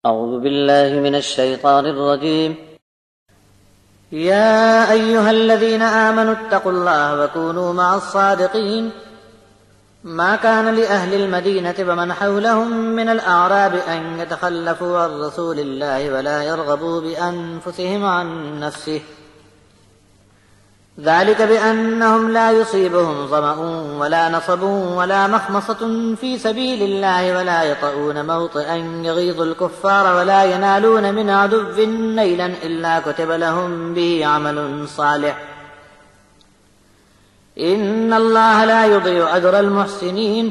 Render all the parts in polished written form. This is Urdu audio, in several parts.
أعوذ بالله من الشيطان الرجيم. يا أيها الذين آمنوا اتقوا الله وكونوا مع الصادقين. ما كان لأهل المدينة ومن حولهم من الأعراب أن يتخلفوا عن رسول الله ولا يرغبوا بأنفسهم عن نفسه، ذلك بأنهم لا يصيبهم ظمأ ولا نصب ولا مخمصة في سبيل الله ولا يطؤون موطئا يغيظ الكفار ولا ينالون من عدو نيلا إلا كتب لهم به عمل صالح، إن الله لا يضيع أجر المحسنين.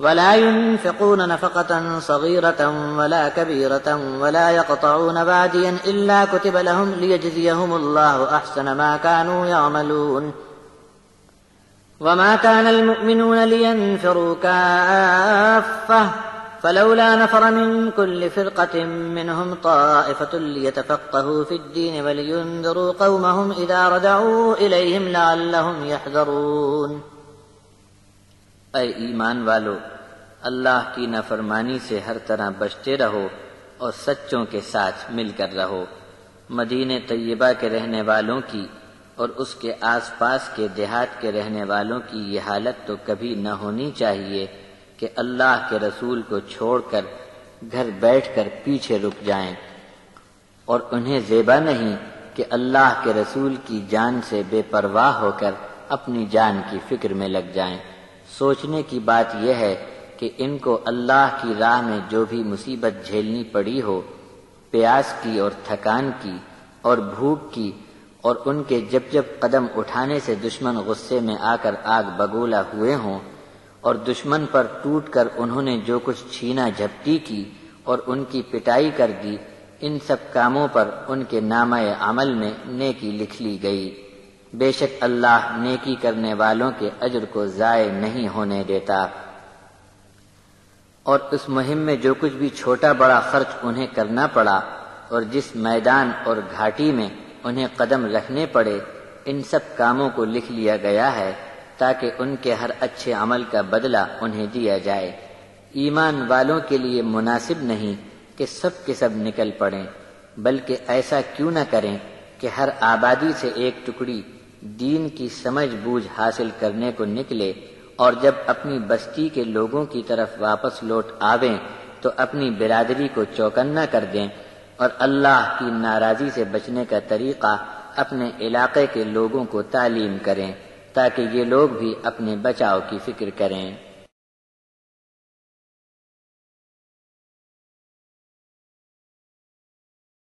ولا ينفقون نفقة صغيرة ولا كبيرة ولا يقطعون واديا إلا كتب لهم ليجزيهم الله أحسن ما كانوا يعملون. وما كان المؤمنون لينفروا كافة فلولا نفر من كل فرقة منهم طائفة ليتفقهوا في الدين ولينذروا قومهم إذا رجعوا إليهم لعلهم يحذرون. اے ایمان والو، اللہ کی نافرمانی سے ہر طرح بچتے رہو اور سچوں کے ساتھ مل کر رہو۔ مدینہ طیبہ کے رہنے والوں کی اور اس کے آس پاس کے دیہات کے رہنے والوں کی یہ حالت تو کبھی نہ ہونی چاہیے کہ اللہ کے رسول کو چھوڑ کر گھر بیٹھ کر پیچھے رک جائیں، اور انہیں زیبا نہیں کہ اللہ کے رسول کی جان سے بے پرواہ ہو کر اپنی جان کی فکر میں لگ جائیں۔ سوچنے کی بات یہ ہے کہ ان کو اللہ کی راہ میں جو بھی مصیبت جھیلنی پڑی ہو، پیاس کی اور تھکان کی اور بھوک کی، اور ان کے جب جب قدم اٹھانے سے دشمن غصے میں آ کر آگ بگولا ہوئے ہوں، اور دشمن پر ٹوٹ کر انہوں نے جو کچھ چھینا جھپٹی کی اور ان کی پٹائی کر دی، ان سب کاموں پر ان کے نامہ عمل میں نیکی لکھ لی گئی۔ بے شک اللہ نیکی کرنے والوں کے اجر کو ضائع نہیں ہونے دیتا۔ اور اس مہم میں جو کچھ بھی چھوٹا بڑا خرچ انہیں کرنا پڑا اور جس میدان اور گھاٹی میں انہیں قدم رکھنے پڑے، ان سب کاموں کو لکھ لیا گیا ہے تاکہ ان کے ہر اچھے عمل کا بدلہ انہیں دیا جائے۔ ایمان والوں کے لیے مناسب نہیں کہ سب کے سب نکل پڑیں، بلکہ ایسا کیوں نہ کریں کہ ہر آبادی سے ایک ٹکڑی دین کی سمجھ بوجھ حاصل کرنے کو نکلے، اور جب اپنی بستی کے لوگوں کی طرف واپس لوٹ آویں تو اپنی برادری کو چوکنا کر دیں، اور اللہ کی ناراضی سے بچنے کا طریقہ اپنے علاقے کے لوگوں کو تعلیم کریں تاکہ یہ لوگ بھی اپنے بچاؤ کی فکر کریں۔